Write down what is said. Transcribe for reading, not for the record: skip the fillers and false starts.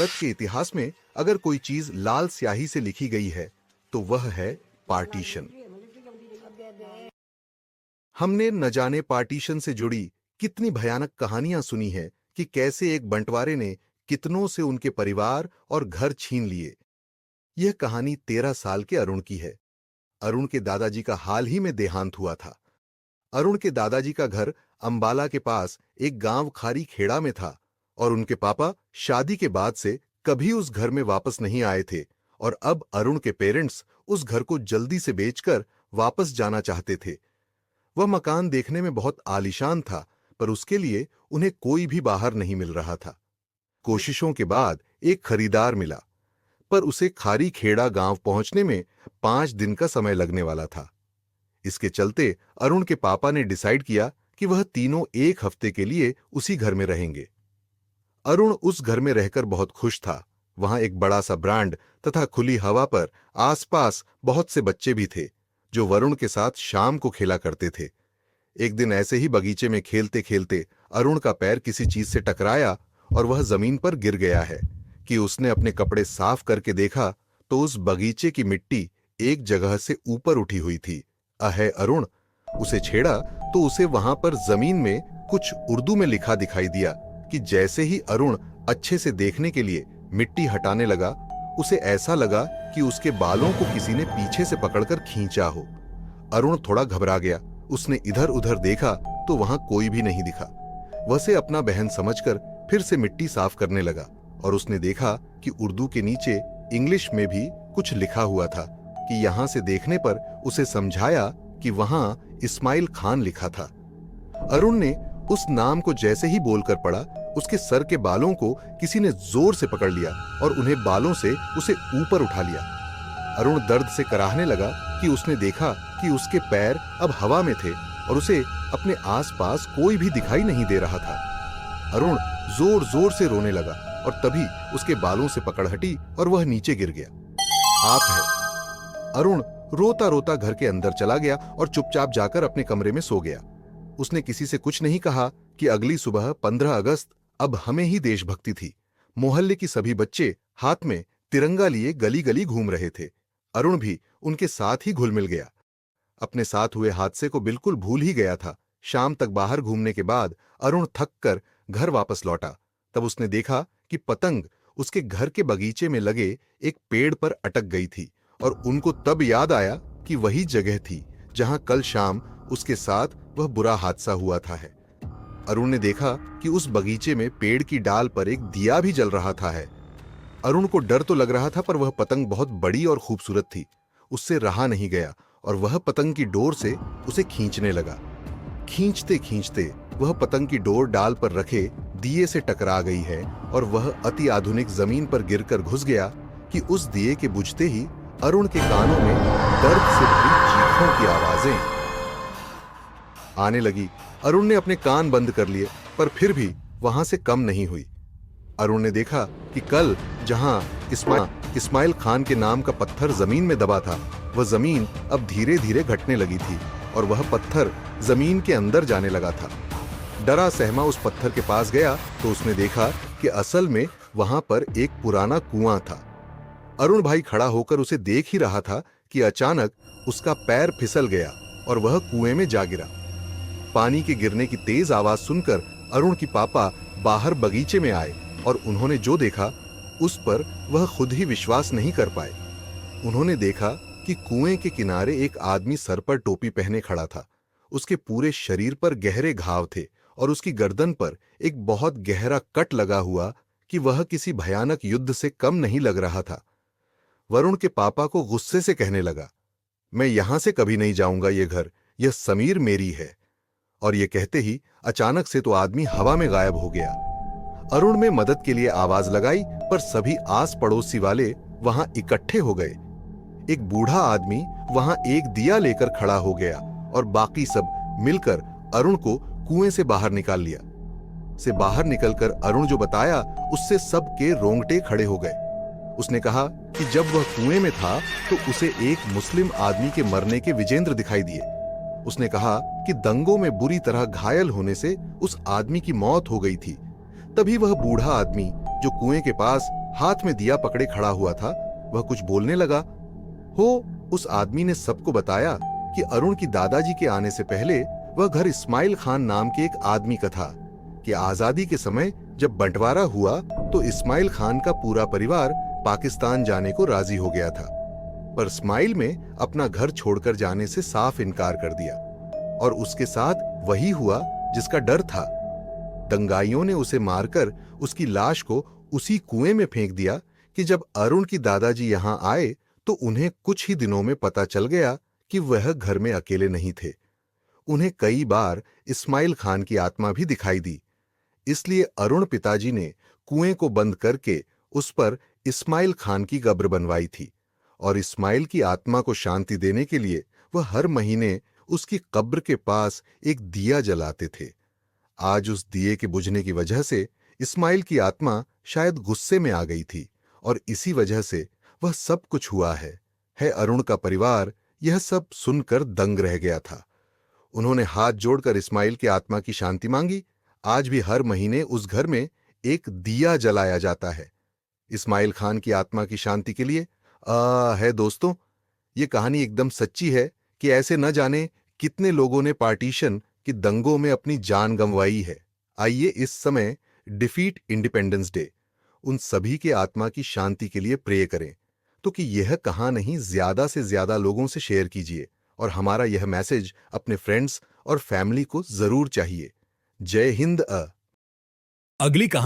भारत के इतिहास में अगर कोई चीज लाल स्याही से लिखी गई है तो वह है पार्टीशन। हमने न जाने पार्टीशन से जुड़ी कितनी भयानक कहानियां सुनी है कि कैसे एक बंटवारे ने कितनों से उनके परिवार और घर छीन लिए। यह कहानी 13 साल के अरुण की है। अरुण के दादाजी का हाल ही में देहांत हुआ था। अरुण के दादाजी का घर अंबाला के पास एक गांव खारी खेड़ा में था और उनके पापा शादी के बाद से कभी उस घर में वापस नहीं आए थे और अब अरुण के पेरेंट्स उस घर को जल्दी से बेचकर वापस जाना चाहते थे। वह मकान देखने में बहुत आलीशान था, पर उसके लिए उन्हें कोई भी बाहर नहीं मिल रहा था। कोशिशों के बाद एक खरीदार मिला, पर उसे खारी खेड़ा गांव पहुंचने में 5 दिन का समय लगने वाला था। इसके चलते अरुण के पापा ने डिसाइड किया कि वह तीनों एक हफ्ते के लिए उसी घर में रहेंगे। अरुण उस घर में रहकर बहुत खुश था। वहां एक बड़ा सा ब्रांड तथा खुली हवा पर आसपास बहुत से बच्चे भी थे जो वरुण के साथ शाम को खेला करते थे। एक दिन ऐसे ही बगीचे में खेलते खेलते अरुण का पैर किसी चीज से टकराया और वह जमीन पर गिर गया है कि उसने अपने कपड़े साफ करके देखा तो उस बगीचे की मिट्टी एक जगह से ऊपर उठी हुई थी। अहे अरुण उसे छेड़ा तो उसे वहां पर जमीन में कुछ उर्दू में लिखा दिखाई दिया कि जैसे ही अरुण अच्छे से देखने के लिए मिट्टी हटाने लगा, उसे ऐसा लगा कि उसके बालों को किसी ने पीछे से पकड़कर खींचा हो। अरुण थोड़ा घबरा गया। उसने इधर उधर देखा तो वहां कोई भी नहीं दिखा। वह से अपना बहन समझकर फिर से मिट्टी साफ करने लगा और उसने देखा कि उर्दू के नीचे इंग्लिश में भी कुछ लिखा हुआ था कि यहां से देखने पर उसे समझाया कि वहां इस्माइल खान लिखा था। अरुण ने उस नाम को जैसे ही बोलकर पढ़ा, उसके सर के बालों को किसी ने जोर से पकड़ लिया और उन्हें बालों से उसे ऊपर उठा लिया। अरुण दर्द से कराहने लगा कि उसने देखा कि उसके पैर अब हवा में थे और उसे अपने आसपास कोई भी दिखाई नहीं दे रहा था। अरुण जोर जोर से रोने लगा और तभी उसके बालों से पकड़ हटी और वह नीचे गिर गया। आप है। अरुण रोता रोता घर के अंदर चला गया और चुपचाप जाकर अपने कमरे में सो गया। उसने किसी से कुछ नहीं कहा कि अगली सुबह 15 अगस्त अब हमें ही देशभक्ति थी। मोहल्ले की सभी बच्चे हाथ में तिरंगा लिए गली गली घूम रहे थे। अरुण भी उनके साथ ही घुल मिल गया। अपने साथ हुए हादसे को बिल्कुल भूल ही गया था। शाम तक बाहर घूमने के बाद अरुण थक कर घर वापस लौटा। तब उसने देखा कि पतंग उसके घर के बगीचे में लगे एक पेड़ पर अटक गई थी और उनको तब याद आया कि वही जगह थी जहां कल शाम उसके साथ वह बुरा हादसा हुआ था है। अरुण ने देखा कि उस बगीचे में पेड़ की डाल पर एक दिया भी जल रहा था है। अरुण को डर तो लग रहा था, पर वह पतंग बहुत बड़ी और खूबसूरत थी। उससे रहा नहीं गया और वह पतंग की डोर से उसे खींचने लगा। खींचते खींचते वह पतंग की डोर डाल पर रखे दिए से टकरा गई है और वह अति आधुनिक जमीन पर गिरकर घुस गया कि उस दिए के बुझते ही अरुण के कानों में दर्द से भरी चीखों की आवाजें आने लगी। अरुण ने अपने कान बंद कर लिए, पर फिर भी वहां से कम नहीं हुई। अरुण ने देखा कि कल जहां इस्माइल खान के नाम का पत्थर जमीन में दबा था, वह जमीन अब धीरे धीरे घटने लगी थी और वह पत्थर जमीन के अंदर जाने लगा था। डरा सहमा उस पत्थर के पास गया तो उसने देखा कि असल में वहां पर एक पुराना कुआं था। अरुण भाई खड़ा होकर उसे देख ही रहा था कि अचानक उसका पैर फिसल गया और वह कुएं में जा गिरा। पानी के गिरने की तेज आवाज सुनकर अरुण की पापा बाहर बगीचे में आए और उन्होंने जो देखा उस पर वह खुद ही विश्वास नहीं कर पाए। उन्होंने देखा कि कुएं के किनारे एक आदमी सर पर टोपी पहने खड़ा था। उसके पूरे शरीर पर गहरे घाव थे और उसकी गर्दन पर एक बहुत गहरा कट लगा हुआ कि वह किसी भयानक युद्ध से कम नहीं लग रहा था। वरुण के पापा को गुस्से से कहने लगा, मैं यहां से कभी नहीं जाऊंगा, ये घर, यह समीर मेरी है। और ये कहते ही अचानक से तो आदमी हवा में गायब हो गया। अरुण में मदद के लिए आवाज लगाई, पर सभी आस पड़ोसी वाले वहां इकट्ठे हो गए। एक बूढ़ा आदमी वहां एक दिया लेकर खड़ा हो गया और बाकी सब मिलकर अरुण को कुएं से बाहर निकाल लिया। से बाहर निकलकर अरुण जो बताया उससे सबके रोंगटे खड़े हो गए। उसने कहा कि जब वह कुएं में था तो उसे एक मुस्लिम आदमी के मरने के विजेंद्र दिखाई दिए। उसने कहा कि दंगों में बुरी तरह घायल होने से उस आदमी की मौत हो गई थी। तभी वह बूढ़ा आदमी जो कुएं के पास हाथ में दिया पकड़े खड़ा हुआ था। वह कुछ बोलने लगा। उस आदमी ने सबको बताया कि अरुण की दादाजी के आने से पहले वह घर इस्माइल खान नाम के एक आदमी का था, कि आजादी के समय जब बंटवारा हुआ तो इस्माइल खान का पूरा परिवार पाकिस्तान जाने को राजी हो गया था, पर इस्माइल में अपना घर छोड़कर जाने से साफ इनकार कर दिया। और उसके साथ वही हुआ जिसका डर था। दंगाइयों ने उसे मारकर उसकी लाश को उसी कुएं में फेंक दिया कि जब अरुण की दादाजी यहां आए तो उन्हें कुछ ही दिनों में पता चल गया कि वह घर में अकेले नहीं थे। उन्हें कई बार इस्माइल खान की आत्मा भी दिखाई दी। इसलिए अरुण पिताजी ने कुएं को बंद करके उस पर इस्माइल खान की कब्र बनवाई थी, और इस्माइल की आत्मा को शांति देने के लिए वह हर महीने उसकी कब्र के पास एक दिया जलाते थे। आज उस दिए के बुझने की वजह से इस्माइल की आत्मा शायद गुस्से में आ गई थी, और इसी वजह से वह सब कुछ हुआ है। अरुण का परिवार यह सब सुनकर दंग रह गया था। उन्होंने हाथ जोड़कर इस्माइल की आत्मा की शांति मांगी। आज भी हर महीने उस घर में एक दिया जलाया जाता है इस्माइल खान की आत्मा की शांति के लिए। है दोस्तों, ये कहानी एकदम सच्ची है कि ऐसे न जाने कितने लोगों ने पार्टीशन कि दंगों में अपनी जान गंवाई है। आइए इस समय डिफीट इंडिपेंडेंस डे उन सभी के आत्मा की शांति के लिए प्रे करें, तो कि यह कहानी ज्यादा से ज्यादा लोगों से शेयर कीजिए, और हमारा यह मैसेज अपने फ्रेंड्स और फैमिली को जरूर चाहिए। जय हिंद। अगली कहानी